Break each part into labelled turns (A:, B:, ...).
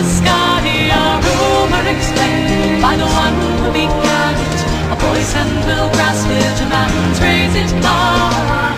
A: the sky, a rumor explained by the one who began it. A boy's hand will grasp it, a man's raise it high.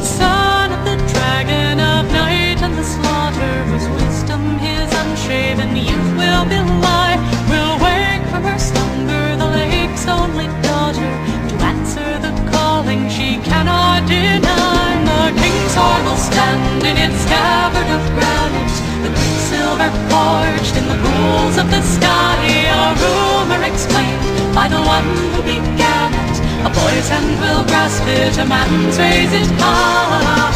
A: Son of the dragon of night and the slaughter, whose wisdom his unshaven youth will belie, will wake from her slumber the lake's only daughter, to answer the calling she cannot deny. The Kingsword will stand in its scabbard of granite, the quicksilver forged in the pools of the sky, a rumor explained by the one who began it. A boy's hand will grasp it, a man's raise it high.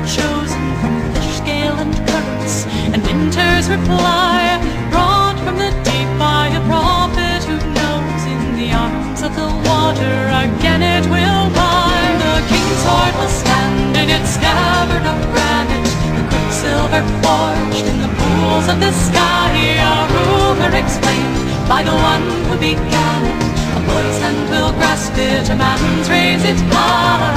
A: Chosen from fish scale and currents, and winter's reply, brought from the deep by a prophet who knows in the arms of the water again it will lie. The Kingsword will stand in its scabbard of granite, the quicksilver forged in the pools of the sky, a rumor explained by the one who began it. A boy's hand will grasp it, a man's raise it high.